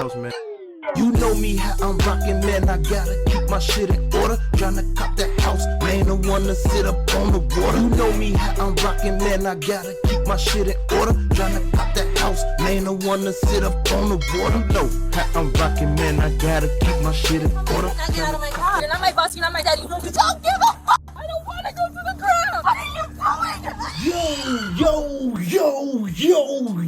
house, man. You know me, how I'm rockin', man. I gotta keep my shit in order. Tryna cop that house, man. The one to sit up on the water. You know me, how I'm rockin', man. I gotta keep my shit in order. Tryna cop that house, man. The one to sit up on the water. You know how I'm rockin', man. I gotta keep my shit in order. Now get out of my car. You're not my boss. You're not my daddy. You don't give a fuck. I don't want to go to the ground. What are you doing?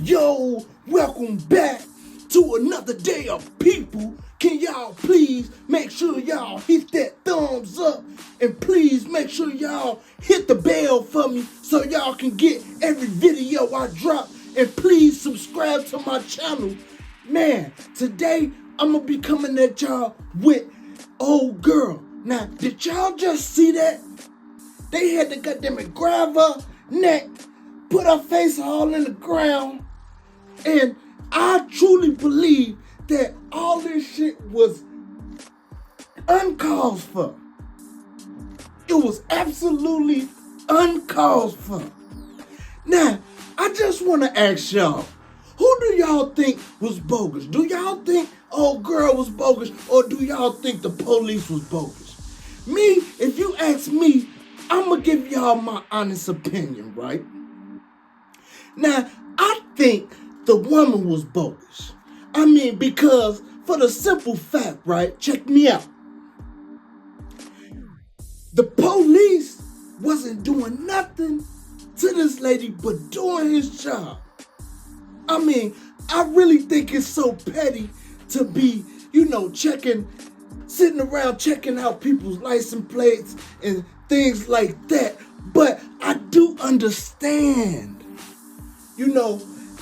Yo, welcome back to another day of people. Can y'all please make sure y'all hit that thumbs up, and please make sure y'all hit the bell for me so y'all can get every video I drop, and please subscribe to my channel. Man, today I'm gonna be coming at y'all with Old Girl. Now, did y'all just see that? They had to goddamn it grab her neck, put her face all in the ground, and I truly believe that all this shit was uncalled for. It was absolutely uncalled for. Now, I just want to ask y'all, who do y'all think was bogus? Do y'all think Old Girl was bogus, or do y'all think the police was bogus? Me, if you ask me, I'm going to give y'all my honest opinion, right? Now, I think the woman was bogus. I mean, because for the simple fact, right? Check me out. The police wasn't doing nothing to this lady but doing his job. I mean, I really think it's so petty to be, sitting around checking out people's license plates and things like that. But I do understand.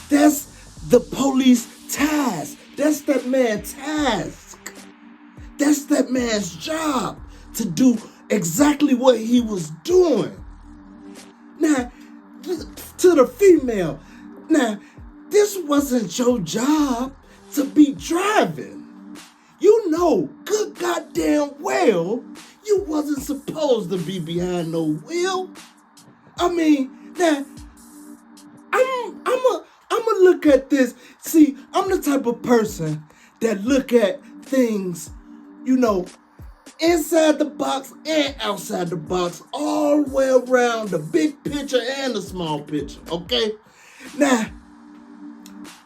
That's the police task. That's that man's task. That's that man's job to do exactly what he was doing. Now, to the female, this wasn't your job to be driving. You know good goddamn well you wasn't supposed to be behind no wheel. I mean, now, I'm gonna look at this. See, I'm the type of person that look at things, inside the box and outside the box, all the way around, the big picture and the small picture, okay? Now,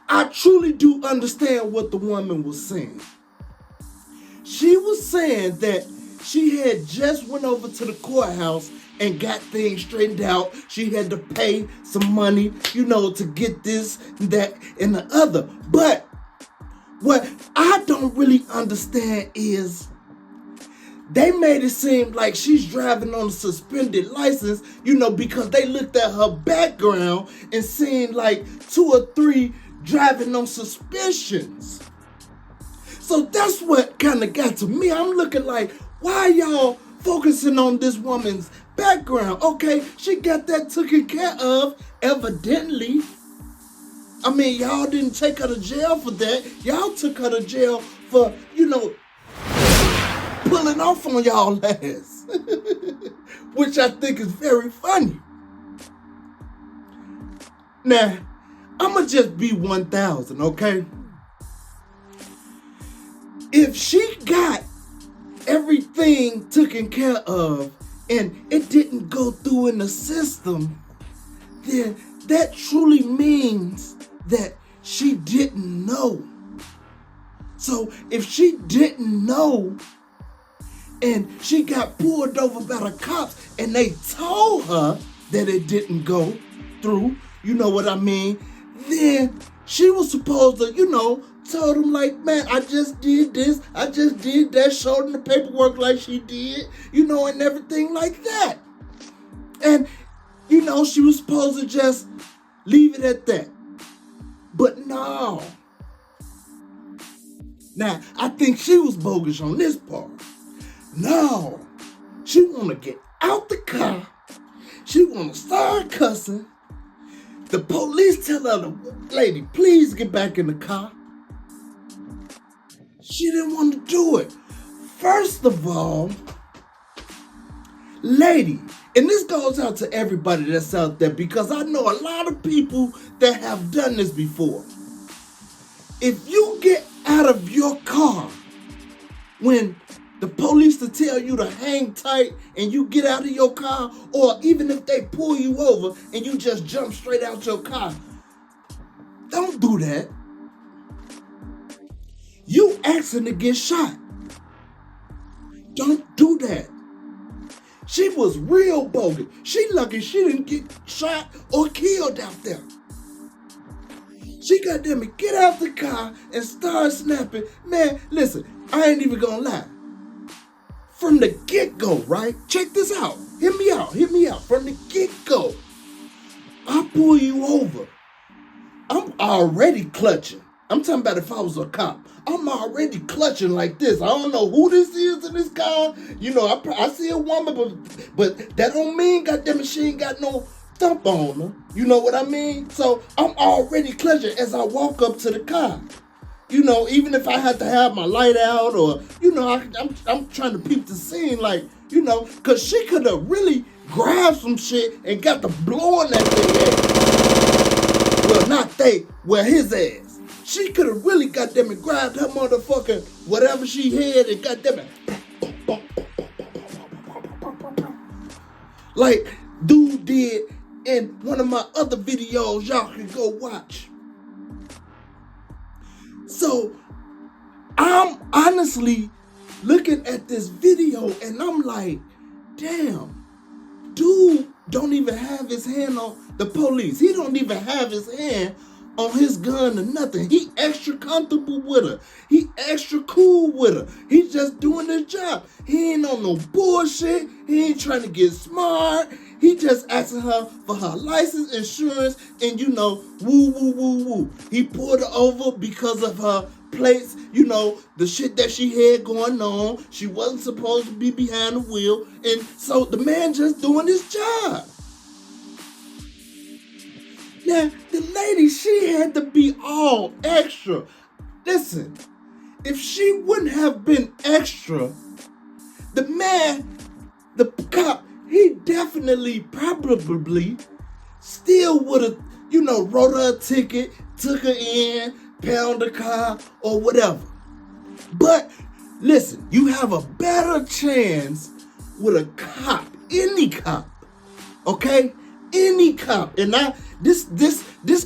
I truly do understand what the woman was saying. She was saying that she had just went over to the courthouse and got things straightened out. She had to pay some money, to get this, that, and the other. But what I don't really understand is they made it seem like she's driving on a suspended license, because they looked at her background and seen like 2 or 3 driving on suspicions. So that's what kind of got to me. I'm looking like, why y'all focusing on this woman's background? Okay, she got that taken care of, evidently. I mean, y'all didn't take her to jail for that. Y'all took her to jail for, pulling off on y'all ass. Which I think is very funny. Now, I'ma just be 1,000, okay? If she got everything taken care of and it didn't go through in the system, then that truly means that she didn't know. So if she didn't know and she got pulled over by the cops and they told her that it didn't go through, you know what I mean, then she was supposed to, told them like, man, I just did this, I just did that, showed them the paperwork like she did, and everything like that. And, she was supposed to just leave it at that. But no. Now, I think she was bogus on this part. No. She want to get out the car. She want to start cussing. The police tell her, lady, please get back in the car. She didn't want to do it. First of all, lady, and this goes out to everybody that's out there because I know a lot of people that have done this before. If you get out of when the police to tell you to hang tight and you get out of your car, or even if they pull you over and you just jump straight out your car. Don't do that. You asking to get shot. Don't do that. She was real bogus. She lucky she didn't get shot or killed out there. She got them to get out the car and start snapping. Man, listen, I ain't even gonna lie. From the get-go, right? Check this out. Hear me out. From the get-go, I pull you over. I'm already clutching. I'm talking about if I was a cop. I'm already clutching like this. I don't know who this is in this car. You know, I see a woman, but that don't mean, goddammit, she ain't got no thump on her. You know what I mean? So I'm already clutching as I walk up to the car. You know, even if I had to have my light out, or, you know, I'm trying to peep the scene, like, you know, because she could have really grabbed some shit and got the blowing that thing at. Well, not they, well, his ass. She could have really goddamn it grabbed her motherfucking whatever she had and goddamn it. Like dude did in one of my other videos y'all can go watch. So I'm honestly looking at this video and I'm like, damn, dude don't even have his hand on the police. He don't even have his hand on his gun or nothing. He extra comfortable with her. He extra cool with her. He's just doing his job. He ain't on no bullshit. He ain't trying to get smart. He just asking her for her license, insurance, and you know, woo. He pulled her over because of her plates, you know, the shit that she had going on. She wasn't supposed to be behind the wheel. And so the man just doing his job. Now, the lady, she had to be all extra. Listen, if she wouldn't have been extra, the man, the cop, he definitely, probably, still would have, you know, wrote her a ticket, took her in, pound the car, or whatever. But, listen, you have a better chance with a cop, any cop, okay? Any cop. And this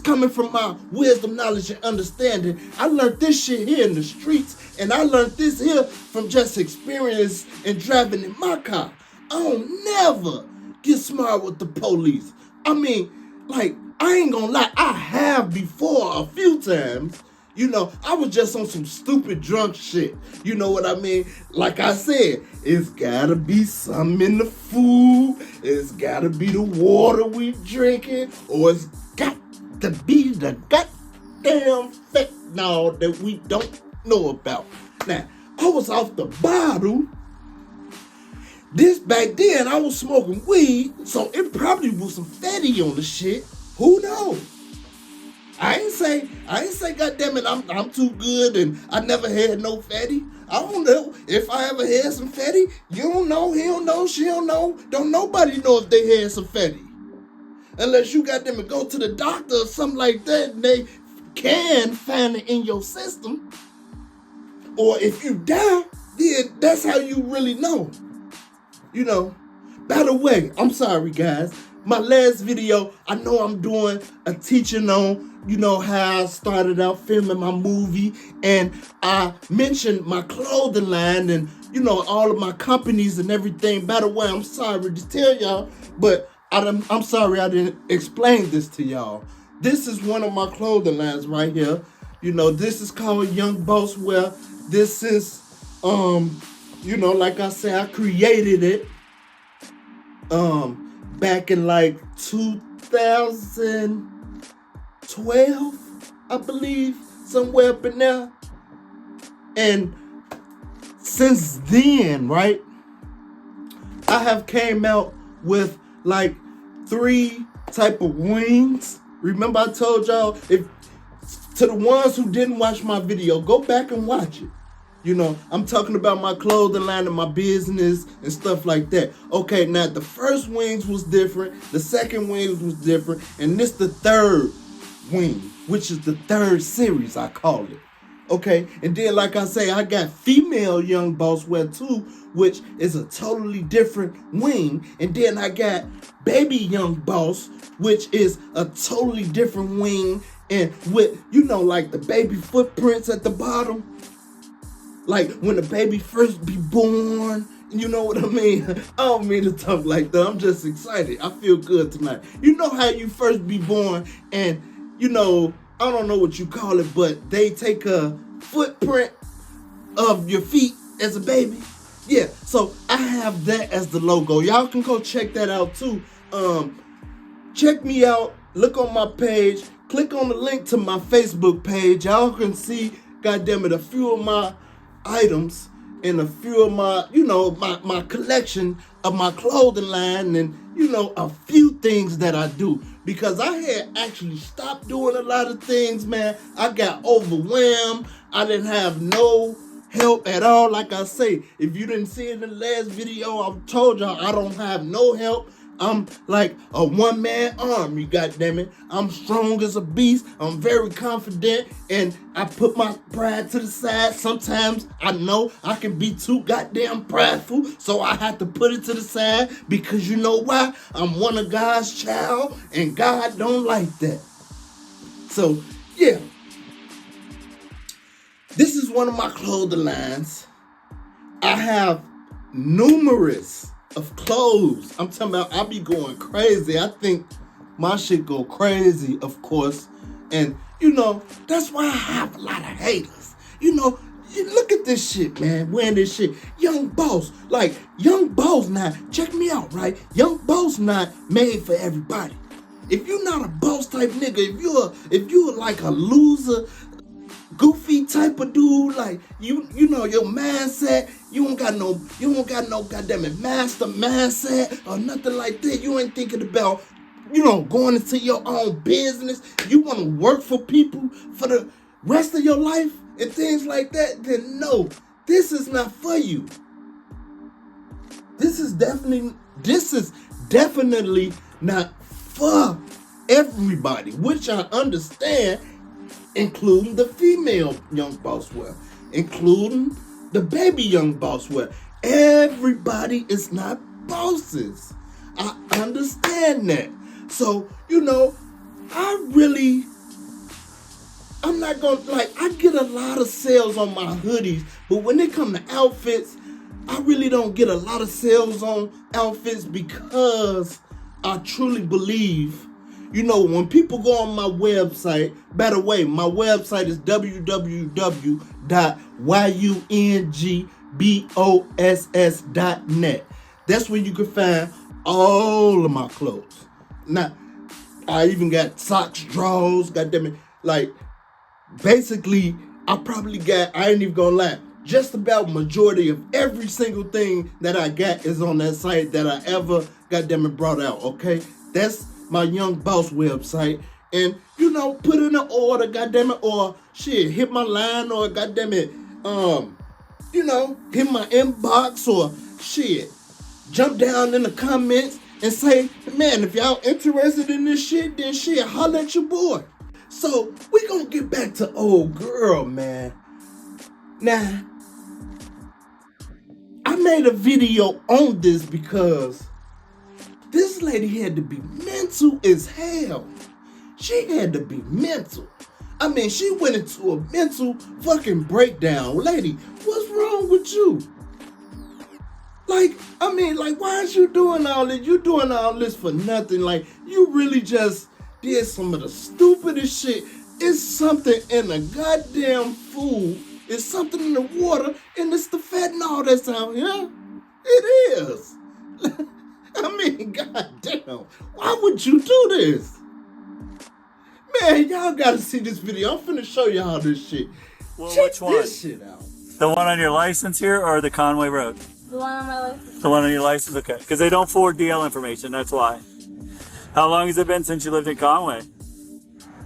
coming from my wisdom, knowledge, and understanding. I learned this shit here in the streets, and I learned this here from just experience and driving in my car. I don't never get smart with the police. I mean, like, I ain't gonna lie, I have before a few times. You know, I was just on some stupid drunk shit. You know what I mean? Like I said, it's gotta be something in the food. It's gotta be the water we drinking. Or it's got to be the goddamn fentanyl that we don't know about. Now, I was off the bottle. This back then, I was smoking weed. So it probably was some fatty on the shit. Who knows? I ain't say, goddamn it, I'm too good and I never had no fatty. I don't know if I ever had some fatty. You don't know, he don't know, she don't know. Don't nobody know if they had some fatty. Unless you got them to go to the doctor or something like that and they can find it in your system. Or if you die, then that's how you really know. You know, by the way, I'm sorry guys. My last video, I know I'm doing a teaching on, you know, how I started out filming my movie, and I mentioned my clothing line and, you know, all of my companies and everything. By the way, I'm sorry to tell y'all, but I'm sorry I didn't explain this to y'all. This is one of my clothing lines right here. You know, this is called Young Boss Wear. This is, you know, like I said, I created it. Back in like 2012, I believe, somewhere up in there. And since then, right, I have came out with like 3 type of wings. Remember I told y'all, if to the ones who didn't watch my video, go back and watch it. You know, I'm talking about my clothing line and my business and stuff like that. Okay, now the first wings was different. The second wings was different. And this the third wing, which is the third series, I call it. Okay, and then like I say, I got female Young Boss wear too, which is a totally different wing. And then I got baby Young Boss, which is a totally different wing, and with, you know, like the baby footprints at the bottom. Like when the baby first be born, you know what I mean? I don't mean to talk like that. I'm just excited. I feel good tonight. You know how you first be born and, you know, I don't know what you call it, but they take a footprint of your feet as a baby. Yeah, so I have that as the logo. Y'all can go check that out too. Check me out. Look on my page. Click on the link to my Facebook page. Y'all can see, goddammit, a few of my items and a few of my, you know, my collection of my clothing line, and, you know, a few things that I do. Because I had actually stopped doing a lot of things, man. I got overwhelmed. I didn't have no help at all. Like I say, if you didn't see it in the last video, I told y'all I don't have no help. I'm like a one-man army, goddammit. I'm strong as a beast. I'm very confident, and I put my pride to the side. Sometimes I know I can be too goddamn prideful, so I have to put it to the side, because you know why? I'm one of God's child, and God don't like that. So, yeah. This is one of my clothing lines. I have numerous of clothes. I'm talking about, I be going crazy. I think my shit go crazy, of course. And, you know, that's why I have a lot of haters. You know, you look at this shit, man, wearing this shit. Young Boss. Like, Young Boss not, check me out, right? Young Boss not made for everybody. If you're not a boss type nigga, if you're like a loser, goofy type of dude, like you know your mindset, you don't got no goddamn it master mindset or nothing like that. You ain't thinking about, you know, going into your own business. You want to work for people for the rest of your life and things like that, then no, this is not for you. This is definitely not for everybody, which I understand, including the female Young Boss wear, including the baby Young Boss wear. Everybody is not bosses. I understand that. So, you know, I'm not gonna, like, I get a lot of sales on my hoodies, but when it come to outfits, I really don't get a lot of sales on outfits, because I truly believe, you know, when people go on my website, by the way, my website is www.yungboss.net. That's where you can find all of my clothes. Now, I even got socks, drawers, goddammit. Like, basically, I ain't even gonna lie, just about majority of every single thing that I got is on that site that I ever, goddammit, brought out, okay? That's my Young Boss website. And, you know, put in an order, goddammit, or shit, hit my line, or goddammit, you know, hit my inbox, or shit, jump down in the comments and say, man, if y'all interested in this shit, then shit, holla at your boy. So, we gonna get back to old girl, man. Now, I made a video on this because this lady had to be mental as hell. She had to be mental. I mean, she went into a mental fucking breakdown. Lady, what's wrong with you? Like, I mean, like, why is you doing all this? You doing all this for nothing. Like, you really just did some of the stupidest shit. It's something in the goddamn food. It's something in the water, and it's the fentanyl that's out here. It is. I mean, goddamn, why would you do this? Man, y'all gotta see this video. I'm finna show y'all this shit. Well, check which one? This shit out. The one on your license here, or the Conway Road? The one on my license. The one on your license? Okay. Because they don't forward DL information, that's why. How long has it been since you lived in Conway?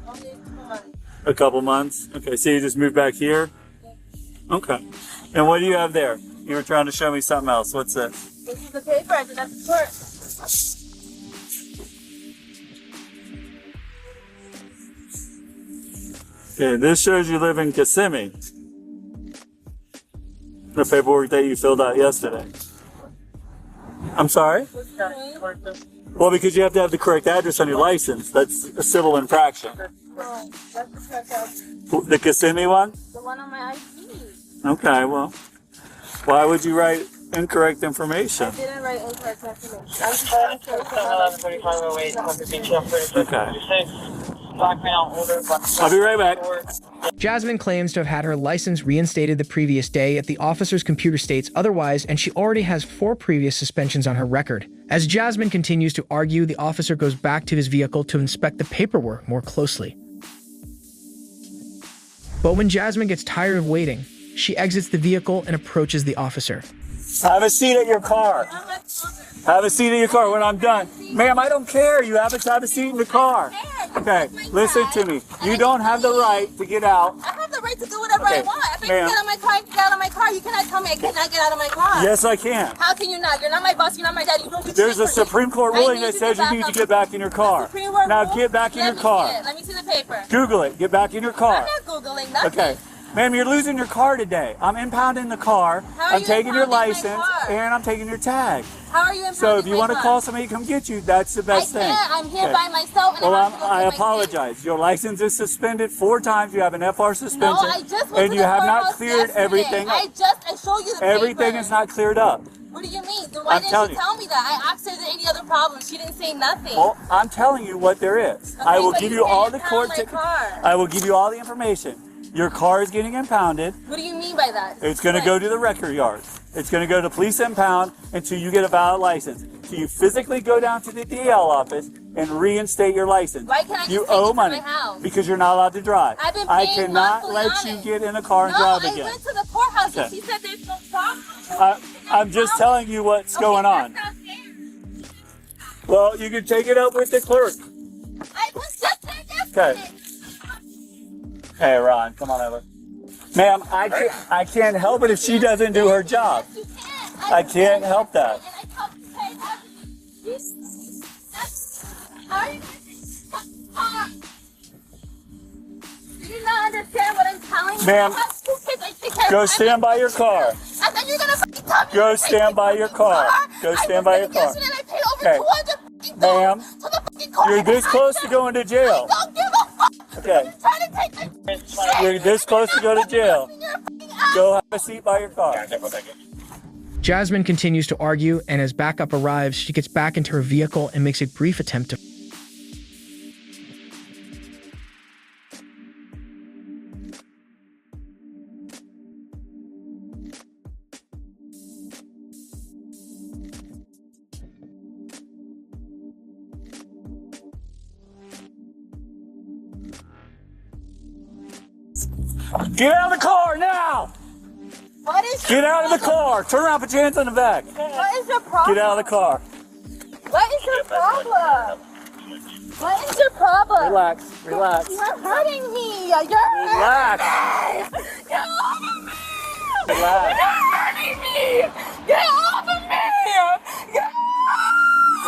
Only 2 months. A couple months? Okay, so you just moved back here? Okay. And what do you have there? You were trying to show me something else. What's this? This is the paper I did at the court. Okay, this shows you live in Kissimmee. The paperwork that you filled out yesterday. I'm sorry? Well, because you have to have the correct address on your license. That's a civil infraction. Oh, that's the correct address. The Kissimmee one? The one on my ID. Okay, well, why would you write incorrect information? I didn't write incorrect information. I'll be right back. Jasmine claims to have had her license reinstated the previous day, yet the officer's computer states otherwise, and she already has 4 previous suspensions on her record. As Jasmine continues to argue, the officer goes back to his vehicle to inspect the paperwork more closely. But when Jasmine gets tired of waiting, she exits the vehicle and approaches the officer. Have a seat at your car. Have a seat in your car when I'm done. Ma'am, I don't care. You have to have a seat in the car. Okay, listen to me. You don't have the right to get out. I have the right to do whatever I Okay, want. If I ma'am. can get out of my car, I can get out of my car. You cannot tell me I cannot get out of my car. Yes, I can. How can you not? You're not my boss. You're not my daddy. You don't get There's a shit for me. Supreme Court I ruling need that you says you back need to up. get back in your car. Supreme Court Now rule? get back in Let your me car. see it. Let me see the paper. Google it. Get back in your car. I'm not Googling nothing. Okay. Ma'am, you're losing your car today. I'm impounding the car. How are I'm you taking your impounding my license car? and I'm taking your tag. How are you impounding So if you my want to car? call somebody to come get you, that's the best I thing. can't. I'm here Okay. by myself. And Well, I have to go I get my apologize. Your license is suspended 4 times. You have an FR suspension. No, I just went and to you the have not courthouse cleared yesterday. everything. I showed you the Everything paper. is not cleared up. What do you mean? Then why I'm didn't telling she you. tell me that? I asked her any other problems. She didn't say nothing. Well, I'm telling you what there is. I will but give you you all can't the impound court. my car. I will give you all the information. Your car is getting impounded. What do you mean by that? It's going to go to the record yard. It's going to go to police impound until you get a valid license. So you physically go down to the DL office and reinstate your license. Why can't I just you take owe it to money my house? because you're not allowed to drive. I've been I paying cannot monthly let on you it. get in a car and No, drive I again. went to the courthouse and Okay. she said there's no problem. I'm just telling you what's going on. That's not fair. Well, you can take it up with the clerk. I was just there Okay. yesterday. Hey, Ron, come on over. Ma'am, I can't help it if she doesn't do her job. You can't. I can't help that. And I told you to pay everything. How are you do you not understand what I'm telling you? Ma'am, I have 2 kids. I take care of Go them. stand by your car. And then you're gonna fucking tell me Go to stand take by the your fucking car. Go stand by your car. Yesterday and I paid over Okay. 200 fucking Ma'am, dollars to the fucking car. You're this close to going to jail. I don't give a fuck. Okay. You're trying to take my shit. You're this close to go to jail. You're a fucking ass. Go have a seat by your car. Jasmine continues to argue, and as backup arrives, she gets back into her vehicle and makes a brief attempt to Get out of the car now! What is Get out of the car! Turn around, put your hands on the back. What is your problem? Get out of the car. What is your problem? What is your problem? Relax, relax. You're hurting me. You're Relax. hurting me. Get off of me. Relax. You're hurting me. Get off of me. Get Get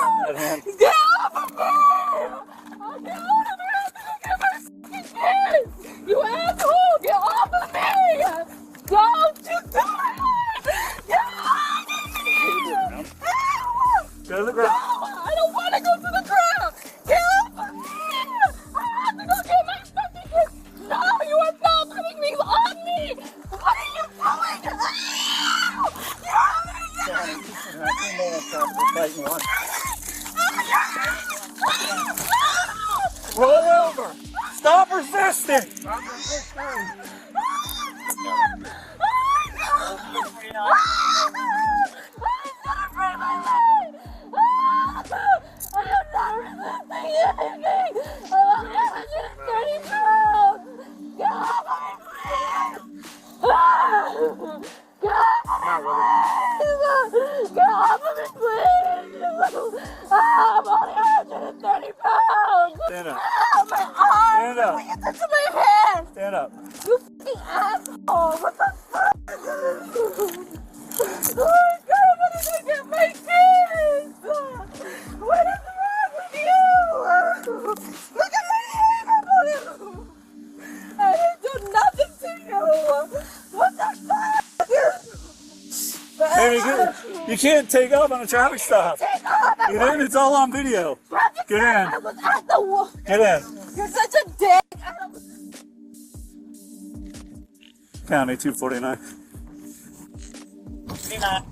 off of me. Get off of me. Get my fucking kids. You asshole. Get off of me. Don't you do it. Get off of me. Go to the No, ground. I don't want to go to the ground. Get off of me. I have to go get my fucking kids. No, you are not putting these on me. What are you doing? Roll over. Stop resisting. Get off of me, please! I'm only 130 pounds! Stand up. My arm! Stand up. Get this to my hand! Stand up. You fucking asshole! What the fuck? Oh my god, I'm gonna get my kids! What is wrong with you? Look at my hand! I Amy, you can't take off on a traffic stop. Get in, it's all on video. Get in. I was at the wall. Get in. You're such a dick. County 249. Now,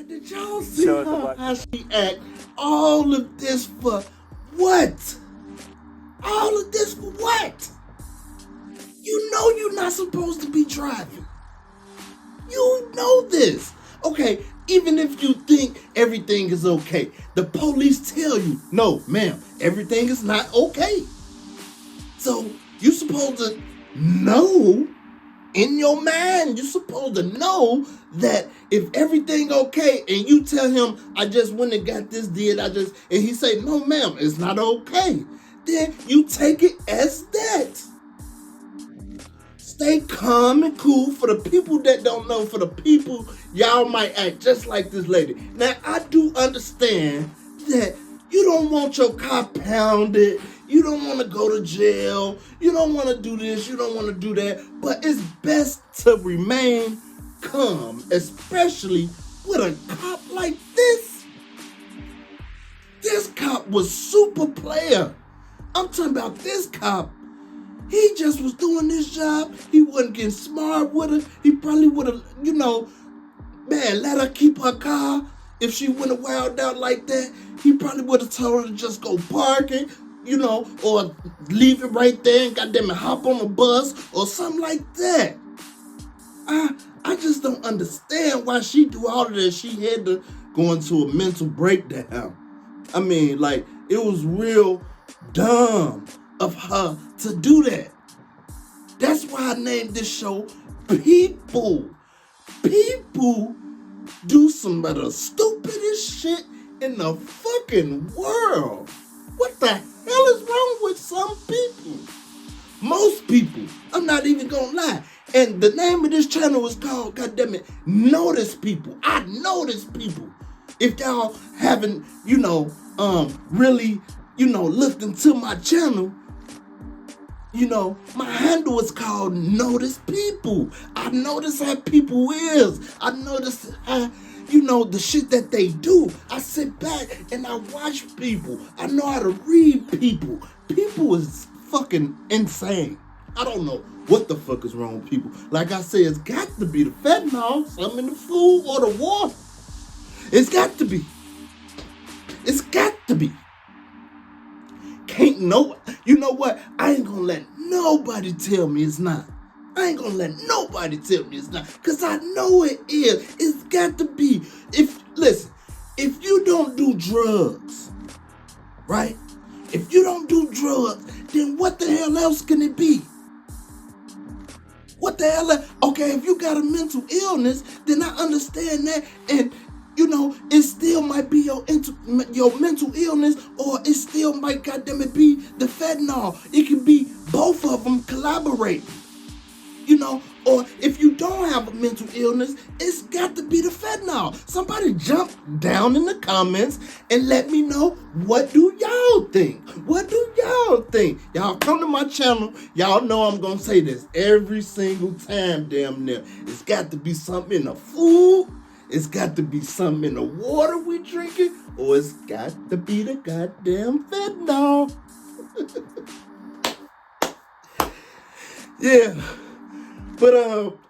did y'all see Show it the her, black. how she act? All of this for what? All of this for what? You know you're not supposed to be driving. You know this. Okay, even if you think everything is okay, the police tell you, no, ma'am, everything is not okay. So you're supposed to know in your mind, you're supposed to know that if everything okay and you tell him, I just went and got this and he say, no, ma'am, it's not okay. Then you take it as that. Stay calm and cool. For the people that don't know, for the people, y'all might act just like this lady. Now, I do understand that you don't want your car pounded. You don't want to go to jail. You don't want to do this. You don't want to do that. But it's best to remain calm, especially with a cop like this. This cop was super player. I'm talking about this cop. He just was doing his job. He wasn't getting smart with her. He probably would have, let her keep her car. If she went wild out like that, he probably would have told her to just go parking, or leave it right there and goddamn it hop on the bus or something like that. I just don't understand why she do all of this. She had to go into a mental breakdown. I mean, like, it was real dumb of her to do that. That's why I named this show People. People do some of the stupidest shit in the fucking world. What the hell is wrong with some people? Most people. I'm not even gonna lie. And the name of this channel is called, goddammit, Notice People. I notice people. If y'all haven't, really, looked into my channel, my handle is called Notice People. I notice how people is. I notice how, the shit that they do. I sit back and I watch people. I know how to read people. People is fucking insane. I don't know what the fuck is wrong with people. Like I said, it's got to be the fentanyl, something in the food or the water. It's got to be. It's got to be. Can't no, you know what? I ain't gonna let nobody tell me it's not. I ain't gonna let nobody tell me it's not. Cause I know it is. It's got to be. If you don't do drugs, right? If you don't do drugs, then what the hell else can it be? What the hell? Okay, if you got a mental illness, then I understand that. And it still might be your mental illness, or it still might, goddammit, be the fentanyl. It can be both of them collaborating. Or if you don't have a mental illness, it's got to be the fentanyl. Somebody jump down in the comments and let me know, what do y'all think? What do y'all think? Y'all come to my channel. Y'all know I'm going to say this every single time, damn near. It's got to be something in the food. It's got to be something in the water we drinking, or it's got to be the goddamn fentanyl. Yeah. But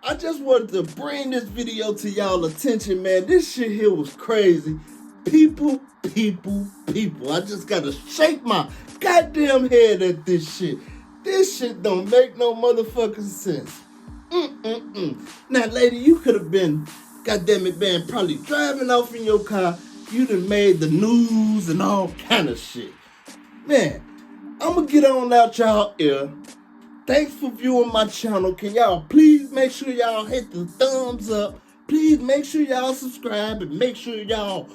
I just wanted to bring this video to y'all attention, man. This shit here was crazy. People. I just gotta shake my goddamn head at this shit. This shit don't make no motherfucking sense. Now, lady, you could have been, goddammit, man, probably driving off in your car. You done made the news and all kind of shit. Man, I'm gonna get on out y'all ear. Thanks for viewing my channel. Can y'all please make sure y'all hit the thumbs up. Please make sure y'all subscribe and make sure y'all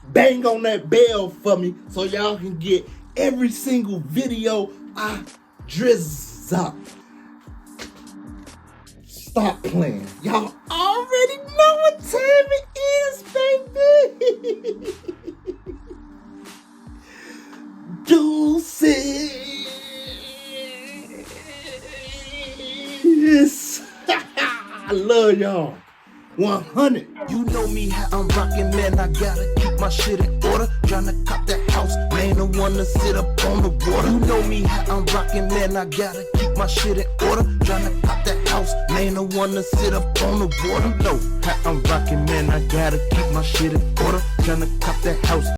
bang on that bell for me so y'all can get every single video I drop. Stop playing. Y'all already know what time it is, baby. Deuces. I love y'all. 100. You know me how I'm rockin', man, I gotta keep my shit in order. Tryna cop that house, man, the one to sit up on the water. You know me how I'm rockin', man, I gotta keep my shit in order. Tryna cop that house, man, the one to sit up on the water. You know how I'm rockin', man, I gotta keep my shit in order. Tryna cop that house.